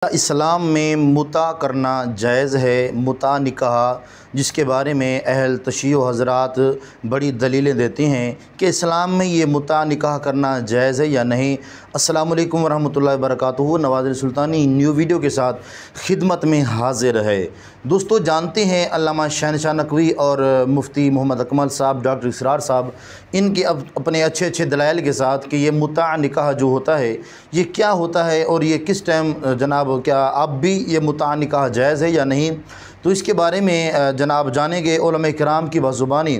اسلام میں متع کرنا جائز ہے۔ متع نکاح جس کے بارے میں اہل تشیع حضرات بڑی دلیلیں دیتے ہیں کہ اسلام میں یہ متع نکاح کرنا جائز ہے یا نہیں۔ السلام علیکم ورحمۃ اللہ وبرکاتہ۔ نوازل سلطانی نیو ویڈیو کے ساتھ خدمت میں حاضر ہے۔ دوستو جانتے ہیں علامہ شہنشاہ نقوی اور مفتی محمد اکمل صاحب، ڈاکٹر اسرار صاحب، ان کے اپنے اچھے دلائل کے ساتھ کہ یہ متع نکاح جو ہوتا ہے یہ کیا ہوتا ہے اور یہ کس ٹائم جناب کیا اب بھی یہ متع نکاح جائز ہے یا نہیں، تو اس کے بارے میں جناب جانیں گے علماء کرام کی بزبانی۔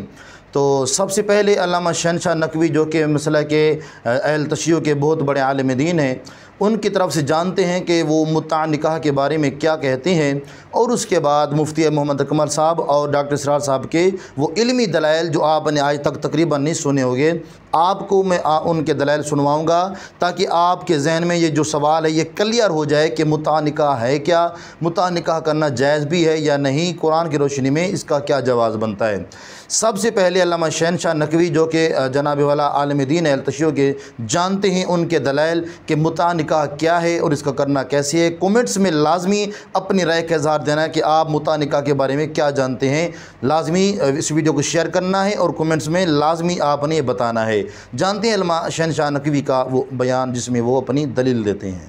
تو سب سے پہلے علامہ شہنشاہ نقوی جو کہ مسئلہ کے اہل تشیع کے بہت بڑے عالم دین ہیں، ان کی طرف سے جانتے ہیں کہ وہ متع نکاح کے بارے میں کیا کہتے ہیں، اور اس کے بعد مفتی محمد اکمل صاحب اور ڈاکٹر اسرار صاحب کے وہ علمی دلائل جو آپ نے آج تک تقریباً نہیں سنے ہوگے، آپ کو میں ان کے دلائل سنواؤں گا تاکہ آپ کے ذہن میں یہ جو سوال ہے یہ کلیئر ہو جائے کہ متع نکاح ہے کیا، متع نکاح کرنا جائز بھی ہے یا نہیں، قرآن کی روشنی میں اس کا کیا جواز بنتا ہے۔ سب سے پہلے علامہ شہنشاہ نقوی جو کہ جناب والا عالم دین اہل تشیع کے، جانتے ہیں ان کے دلائل کہ متع نکاح کیا ہے اور اس کا کرنا کیسے ہے۔ کومنٹس میں لازمی اپنی رائے کا اظہار دینا ہے کہ آپ متع نکاح کے بارے میں کیا جانتے ہیں، لازمی اس ویڈیو کو شیئر کرنا ہے اور کومنٹس میں لازمی آپ نے یہ بتانا ہے۔ جانتے ہیں علامہ شہنشاہ نقوی کا وہ بیان جس میں وہ اپنی دلیل دیتے ہیں۔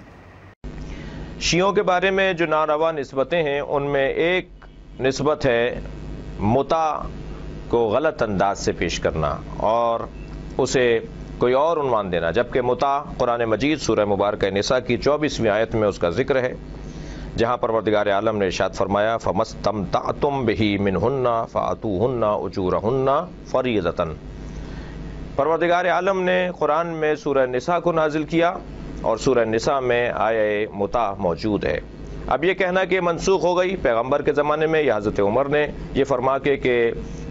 شیعوں کے بارے میں جو ناروا نسبتیں ہیں ان میں ایک نسبت ہے متع کو غلط انداز سے پیش کرنا اور اسے کوئی اور عنوان دینا، جبکہ متع قرآن مجید سورہ مبارکہ نساء کی 24ویں آیت میں اس کا ذکر ہے، جہاں پروردگار عالم نے ارشاد فرمایا فَمَسْتَمْتَعْتُمْ بِهِ مِنْهُنَّ فَآتُوهُنَّ أُجُورَهُنَّ فَرِيضَةً۔ پروردگار عالم نے قرآن میں سورہ نساء کو نازل کیا اور سورہ نساء میں آیہ متع موجود ہے۔ اب یہ کہنا کہ منسوخ ہو گئی پیغمبر کے زمانے میں یا حضرت عمر نے یہ فرما کے کہ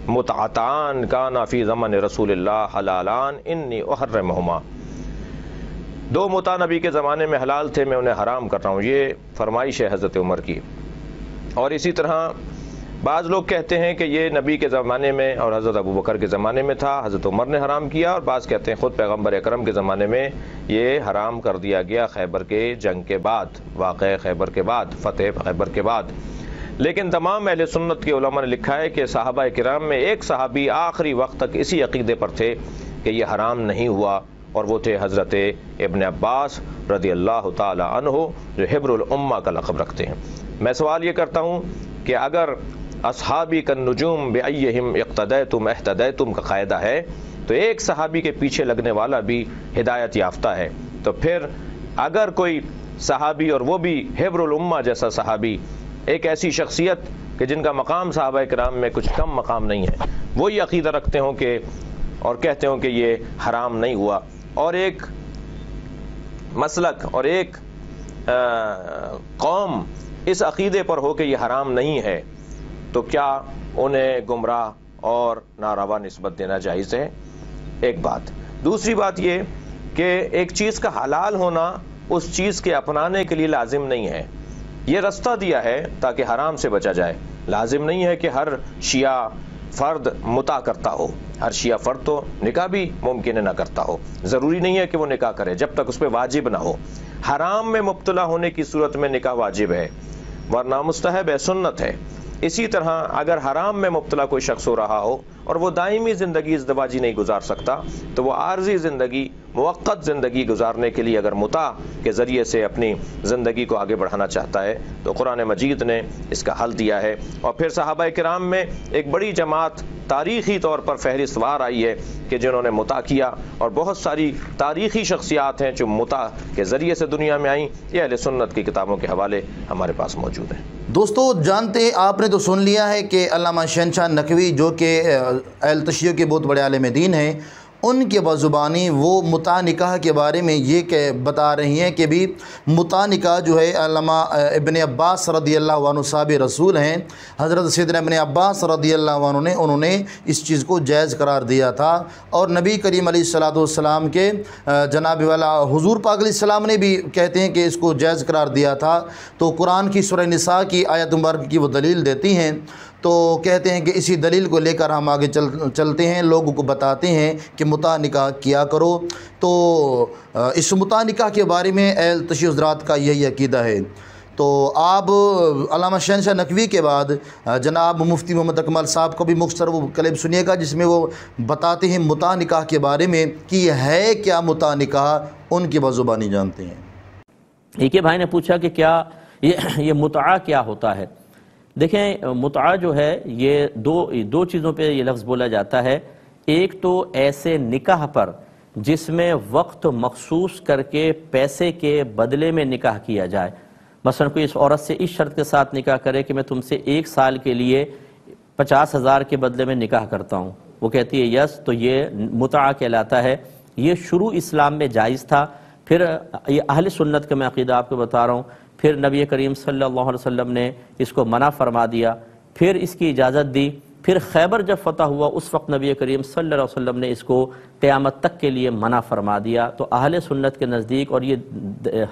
متعتان کانا فی زمن رسول اللہ حلالان انی احرمہما، دو متع نبی کے زمانے میں حلال تھے میں انہیں حرام کر رہا ہوں، یہ فرمائش ہے حضرت عمر کی۔ اور اسی طرح بعض لوگ کہتے ہیں کہ یہ نبی کے زمانے میں اور حضرت ابوبکر کے زمانے میں تھا، حضرت عمر نے حرام کیا، اور بعض کہتے ہیں خود پیغمبر اکرم کے زمانے میں یہ حرام کر دیا گیا خیبر کے جنگ کے بعد، واقعہ خیبر کے بعد، فتح خیبر کے بعد۔ لیکن تمام اہل سنت کے علماء نے لکھا ہے کہ صحابہ کرام میں ایک صحابی آخری وقت تک اسی عقیدے پر تھے کہ یہ حرام نہیں ہوا، اور وہ تھے حضرت ابن عباس رضی اللہ تعالی عنہ جو حبر الامہ کا لقب رکھتے ہیں۔ میں سوال یہ کرتا ہوں کہ اگر اصحابی کالنجوم بأیہم اقتدیتم اہتدیتم کا قاعدہ ہے تو ایک صحابی کے پیچھے لگنے والا بھی ہدایت یافتہ ہے، تو پھر اگر کوئی صحابی اور وہ بھی حبر الامہ جیسا صحابی، ایک ایسی شخصیت کہ جن کا مقام صحابہ کرام میں کچھ کم مقام نہیں ہے، وہ یہ عقیدہ رکھتے ہوں کہ اور کہتے ہوں کہ یہ حرام نہیں ہوا، اور ایک مسلک اور ایک قوم اس عقیدے پر ہو کہ یہ حرام نہیں ہے، تو کیا انہیں گمراہ اور ناروا نسبت دینا جائز ہے؟ ایک بات۔ دوسری بات یہ کہ ایک چیز کا حلال ہونا اس چیز کے اپنانے کے لیے لازم نہیں ہے، یہ رستہ دیا ہے تاکہ حرام سے بچا جائے۔ لازم نہیں ہے کہ ہر شیعہ فرد متع کرتا ہو، ہر شیعہ فرد تو نکاح بھی ممکن ہے نہ کرتا ہو، ضروری نہیں ہے کہ وہ نکاح کرے جب تک اس پہ واجب نہ ہو۔ حرام میں مبتلا ہونے کی صورت میں نکاح واجب ہے ورنہ مستحب ہے، سنت ہے۔ اسی طرح اگر حرام میں مبتلا کوئی شخص ہو رہا ہو اور وہ دائمی زندگی ازدواجی نہیں گزار سکتا، تو وہ عارضی زندگی، موقت زندگی گزارنے کے لیے اگر متع کے ذریعے سے اپنی زندگی کو آگے بڑھانا چاہتا ہے تو قرآن مجید نے اس کا حل دیا ہے۔ اور پھر صحابہ کرام میں ایک بڑی جماعت تاریخی طور پر فہرست وار آئی ہے کہ جنہوں نے متع کیا، اور بہت ساری تاریخی شخصیات ہیں جو متع کے ذریعے سے دنیا میں آئیں۔ یہ اہل سنت کی کتابوں کے حوالے ہمارے پاس موجود ہیں۔ دوستو جانتے آپ نے تو سن لیا ہے کہ علامہ شہنشاہ نقوی جو کہ اہل تشیع کے بہت بڑے عالم دین ہیں، ان کے بزبانی وہ متع نکاح کے بارے میں یہ کہ بتا رہی ہیں کہ بھی متع نکاح جو ہے علامہ ابن عباس رضی اللہ عنہ صحابی رسول ہیں، حضرت سیدنا ابن عباس رضی اللہ عنہ نے انہوں نے اس چیز کو جائز قرار دیا تھا، اور نبی کریم علیہ الصلوۃ والسلام کے جناب والا حضور پاک علیہ السلام نے بھی کہتے ہیں کہ اس کو جائز قرار دیا تھا۔ تو قرآن کی سورہ نساء کی آیت مبارکہ کی وہ دلیل دیتی ہیں، تو کہتے ہیں کہ اسی دلیل کو لے کر ہم آگے چلتے ہیں، لوگوں کو بتاتے ہیں کہ متع نکاح کیا کرو۔ تو اس متع نکاح کے بارے میں اہل تشیع حضرات کا یہی عقیدہ ہے تو آپ علامہ شہنشاہ نقوی کے بعد جناب مفتی محمد اکمل صاحب کو بھی مختصر وہ کلپ سنیے گا، جس میں وہ بتاتے ہیں متع نکاح کے بارے میں کہ یہ ہے کیا متع نکاح، ان کی بزبانی جانتے ہیں۔ ایک بھائی نے پوچھا کہ کیا یہ متع کیا ہوتا ہے؟ دیکھیں، متع جو ہے یہ دو چیزوں پہ یہ لفظ بولا جاتا ہے۔ ایک تو ایسے نکاح پر جس میں وقت مخصوص کر کے پیسے کے بدلے میں نکاح کیا جائے، مثلا کوئی اس عورت سے اس شرط کے ساتھ نکاح کرے کہ میں تم سے 1 سال کے لیے 50,000 کے بدلے میں نکاح کرتا ہوں، وہ کہتی ہے یس، تو یہ متع کہلاتا ہے۔ یہ شروع اسلام میں جائز تھا، پھر یہ اہل سنت کا میں عقیدہ آپ کو بتا رہا ہوں، پھر نبی کریم صلی اللہ علیہ وسلم نے اس کو منع فرما دیا، پھر اس کی اجازت دی، پھر خیبر جب فتح ہوا اس وقت نبی کریم صلی اللہ علیہ وسلم نے اس کو قیامت تک کے لیے منع فرما دیا۔ تو اہل سنت کے نزدیک، اور یہ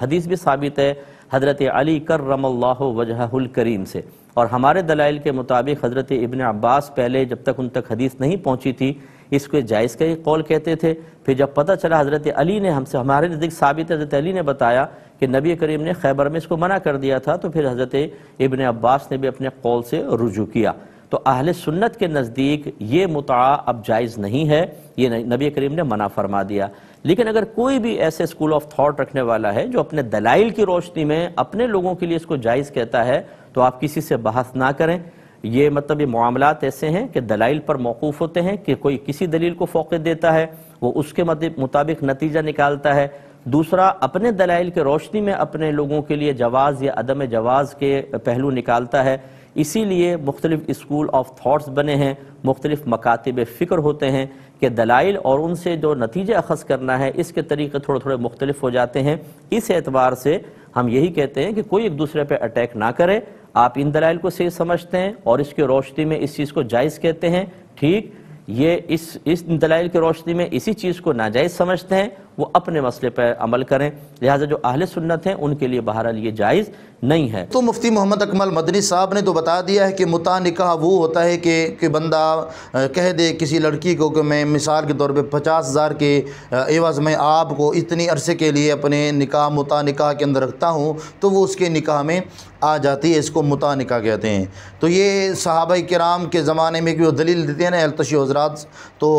حدیث بھی ثابت ہے حضرت علی کرم اللہ وجہہ الکریم سے، اور ہمارے دلائل کے مطابق حضرت ابن عباس پہلے جب تک ان تک حدیث نہیں پہنچی تھی اس کو جائز کا ہی قول کہتے تھے، پھر جب پتہ چلا حضرت علی نے ہمارے نزدیک ثابت ہے، حضرت علی نے بتایا کہ نبی کریم نے خیبر میں اس کو منع کر دیا تھا، تو پھر حضرت ابن عباس نے بھی اپنے قول سے رجوع کیا۔ تو اہل سنت کے نزدیک یہ متع اب جائز نہیں ہے، یہ نبی کریم نے منع فرما دیا۔ لیکن اگر کوئی بھی ایسے اسکول آف تھاٹ رکھنے والا ہے جو اپنے دلائل کی روشنی میں اپنے لوگوں کے لیے اس کو جائز کہتا ہے، تو آپ کسی سے بحث نہ کریں۔ یہ مطلب یہ معاملات ایسے ہیں کہ دلائل پر موقوف ہوتے ہیں، کہ کوئی کسی دلیل کو فوقیت دیتا ہے، وہ اس کے مطابق نتیجہ نکالتا ہے، دوسرا اپنے دلائل کے روشنی میں اپنے لوگوں کے لیے جواز یا عدم جواز کے پہلو نکالتا ہے۔ اسی لیے مختلف اسکول آف تھاٹس بنے ہیں، مختلف مکاتب فکر ہوتے ہیں کہ دلائل اور ان سے جو نتیجہ اخذ کرنا ہے اس کے طریقے تھوڑے مختلف ہو جاتے ہیں۔ اس اعتبار سے ہم یہی کہتے ہیں کہ کوئی ایک دوسرے پہ اٹیک نہ کرے، آپ ان دلائل کو صحیح سمجھتے ہیں اور اس کی روشنی میں اس چیز کو جائز کہتے ہیں، ٹھیک، یہ اس دلائل کی روشنی میں اسی چیز کو ناجائز سمجھتے ہیں، وہ اپنے مسئلے پر عمل کریں۔ لہٰذا جو اہل سنت ہیں ان کے لیے بہرحال یہ جائز نہیں ہے۔ تو مفتی محمد اکمل مدنی صاحب نے تو بتا دیا ہے کہ متع نکاح وہ ہوتا ہے کہ بندہ کہہ دے کسی لڑکی کو کہ میں مثال کے طور پہ 50,000 کے عوض میں آپ کو اتنی عرصے کے لیے اپنے متع نکاح کے اندر رکھتا ہوں، تو وہ اس کے نکاح میں آ جاتی ہے، اس کو متع نکاح کہتے ہیں۔ تو یہ صحابہ کرام کے زمانے میں جو دلیل دیتے ہیں نا اہل تشیع حضرات، تو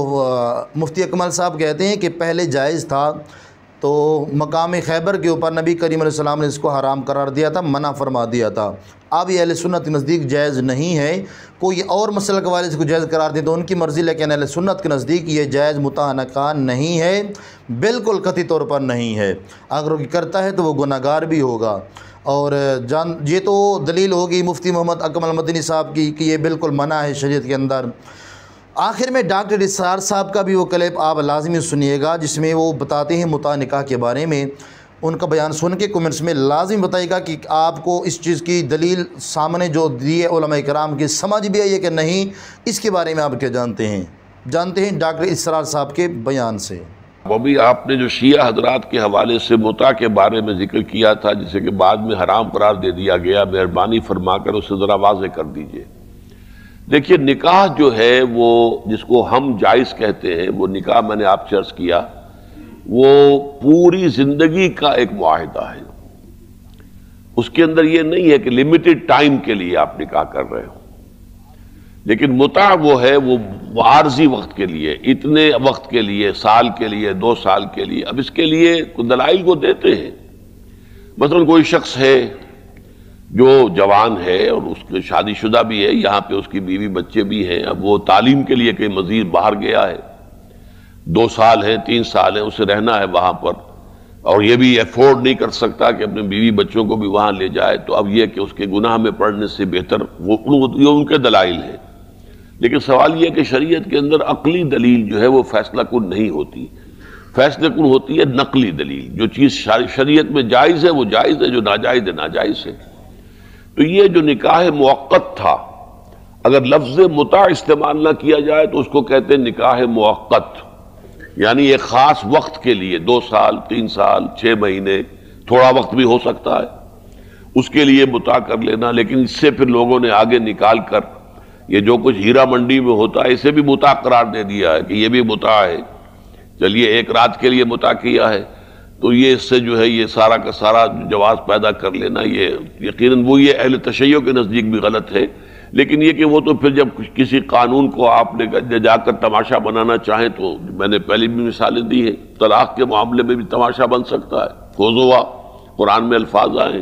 مفتی اکمل صاحب کہتے ہیں کہ پہلے جائز تھا، تو مقام خیبر کے اوپر نبی کریم علیہ السلام نے اس کو حرام قرار دیا تھا، منع فرما دیا تھا۔ اب یہ اہل سنت کے نزدیک جائز نہیں ہے، کوئی اور مسئلہ کے والے اس کو جائز قرار دیں تو ان کی مرضی، لیکن اہل سنت کے نزدیک یہ جائز متع نکاح نہیں ہے، بالکل قطعی طور پر نہیں ہے۔ اگر وہ کرتا ہے تو وہ گناہ گار بھی ہوگا۔ اور یہ تو دلیل ہوگی مفتی محمد اکمل مدنی صاحب کی کہ یہ بالکل منع ہے شریعت کے اندر۔ آخر میں ڈاکٹر اسرار صاحب کا بھی وہ کلپ آپ لازمی سنیے گا، جس میں وہ بتاتے ہیں متع نکاح کے بارے میں۔ ان کا بیان سن کے کمنٹس میں لازم بتائیے گا کہ آپ کو اس چیز کی دلیل سامنے جو دی ہے علماء کرام کی سمجھ بھی آئی ہے کہ نہیں، اس کے بارے میں آپ کیا جانتے ہیں ڈاکٹر اسرار صاحب کے بیان سے۔ وہ بھی آپ نے جو شیعہ حضرات کے حوالے سے متع کے بارے میں ذکر کیا تھا، جسے کہ بعد میں حرام قرار دے دیا گیا، مہربانی فرما کر اسے ذرا واضح کر دیجئے۔ دیکھیے، نکاح جو ہے وہ جس کو ہم جائز کہتے ہیں، وہ نکاح میں نے آپ سے عرض کیا وہ پوری زندگی کا ایک معاہدہ ہے۔ اس کے اندر یہ نہیں ہے کہ لمیٹڈ ٹائم کے لیے آپ نکاح کر رہے ہو، لیکن متع وہ ہے وہ عارضی وقت کے لیے، اتنے وقت کے لیے، سال کے لیے، 2 سال کے لیے۔ اب اس کے لیے دلائل کو دیتے ہیں۔ مثلا کوئی شخص ہے جو جوان ہے اور اس کے شادی شدہ بھی ہے، یہاں پہ اس کی بیوی بچے بھی ہیں، اب وہ تعلیم کے لیے کہیں مزید باہر گیا ہے، 2 سال ہیں، 3 سال ہیں، اسے رہنا ہے وہاں پر، اور یہ بھی افورڈ نہیں کر سکتا کہ اپنے بیوی بچوں کو بھی وہاں لے جائے، تو اب یہ کہ اس کے گناہ میں پڑنے سے بہتر یہ ان کے دلائل ہیں۔ لیکن سوال یہ ہے کہ شریعت کے اندر عقلی دلیل جو ہے وہ فیصلہ کن نہیں ہوتی، فیصلہ کن ہوتی ہے نقلی دلیل۔ جو چیز شریعت میں جائز ہے وہ جائز ہے، جو ناجائز ہے ناجائز ہے۔ تو یہ جو نکاح موقت تھا، اگر لفظ متع استعمال نہ کیا جائے تو اس کو کہتے ہیں نکاح موقت، یعنی ایک خاص وقت کے لیے، 2 سال، 3 سال، 6 مہینے، تھوڑا وقت بھی ہو سکتا ہے، اس کے لیے متع کر لینا۔ لیکن اس سے پھر لوگوں نے آگے نکال کر یہ جو کچھ ہیرا منڈی میں ہوتا ہے اسے بھی متع قرار دے دیا ہے کہ یہ بھی متع ہے، چلیے 1 رات کے لیے متع کیا ہے۔ تو یہ اس سے جو ہے یہ سارا کا سارا جواز پیدا کر لینا یہ یقیناً وہ یہ اہل تشیع کے نزدیک بھی غلط ہے، لیکن یہ کہ وہ تو پھر جب کسی قانون کو آپ نے جا کر تماشا بنانا چاہیں تو میں نے پہلے بھی مثالیں دی ہیں، طلاق کے معاملے میں بھی تماشا بن سکتا ہے، خذوا قرآن میں الفاظ آئے.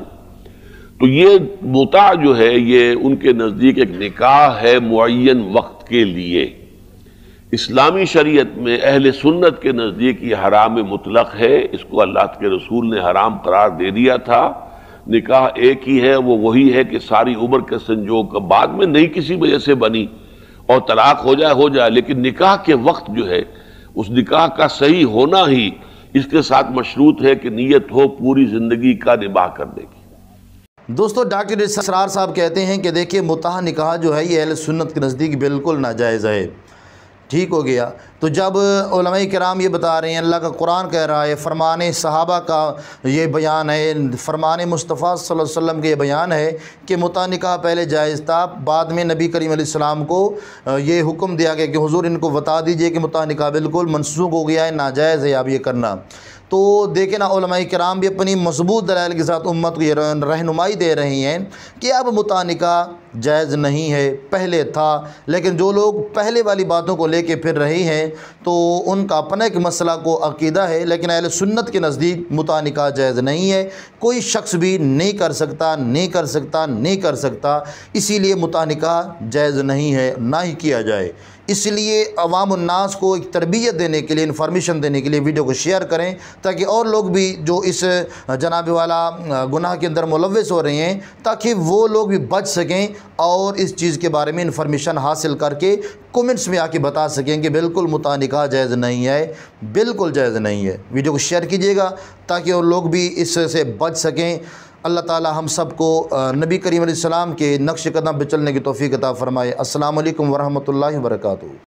تو یہ متع جو ہے یہ ان کے نزدیک ایک نکاح ہے معین وقت کے لیے. اسلامی شریعت میں اہل سنت کے نزدیک یہ حرام مطلق ہے، اس کو اللہ کے رسول نے حرام قرار دے دیا تھا. نکاح ایک ہی ہے، وہ وہی ہے کہ ساری عمر کے سنجوگ کا بعد میں نہیں کسی وجہ سے بنی اور طلاق ہو جائے، لیکن نکاح کے وقت جو ہے اس نکاح کا صحیح ہونا ہی اس کے ساتھ مشروط ہے کہ نیت ہو پوری زندگی کا نباہ کرنے کی. دوستو ڈاکٹر اسرار صاحب کہتے ہیں کہ دیکھیے متع نکاح جو ہے یہ اہل سنت کے نزدیک بالکل ناجائز ہے. ٹھیک ہو گیا. تو جب علماء کرام یہ بتا رہے ہیں، اللہ کا قرآن کہہ رہا ہے، فرمان صحابہ کا یہ بیان ہے، فرمان مصطفیٰ صلی اللہ علیہ وسلم کے یہ بیان ہے کہ متع نکاح پہلے جائز تھا، بعد میں نبی کریم علیہ السلام کو یہ حکم دیا گیا کہ حضور ان کو بتا دیجئے کہ متع نکاح بالکل منسوخ ہو گیا ہے، ناجائز ہے اب یہ کرنا. تو دیکھیں نا علماء کرام بھی اپنی مضبوط دلائل کے ساتھ امت کو یہ رہنمائی دے رہے ہیں کہ اب متع نکاح جائز نہیں ہے، پہلے تھا. لیکن جو لوگ پہلے والی باتوں کو لے کے پھر رہے ہیں تو ان کا اپنا ایک مسئلہ کو عقیدہ ہے، لیکن اہل سنت کے نزدیک متع نکاح جائز نہیں ہے. کوئی شخص بھی نہیں کر سکتا. اسی لیے متع نکاح جائز نہیں ہے، نہ ہی کیا جائے. اس لیے عوام الناس کو ایک تربیت دینے کے لیے، انفارمیشن دینے کے لیے ویڈیو کو شیئر کریں تاکہ اور لوگ بھی جو اس جناب والا گناہ کے اندر ملوث ہو رہے ہیں تاکہ وہ لوگ بھی بچ سکیں اور اس چیز کے بارے میں انفارمیشن حاصل کر کے کومنٹس میں آ کے بتا سکیں کہ بالکل متع نکاح جائز نہیں ہے، بالکل جائز نہیں ہے. ویڈیو کو شیئر کیجیے گا تاکہ اور لوگ بھی اس سے بچ سکیں. اللہ تعالی ہم سب کو نبی کریم علیہ السلام کے نقش قدم پہ چلنے کی توفیق عطا فرمائے. السلام علیکم ورحمۃ اللہ وبرکاتہ.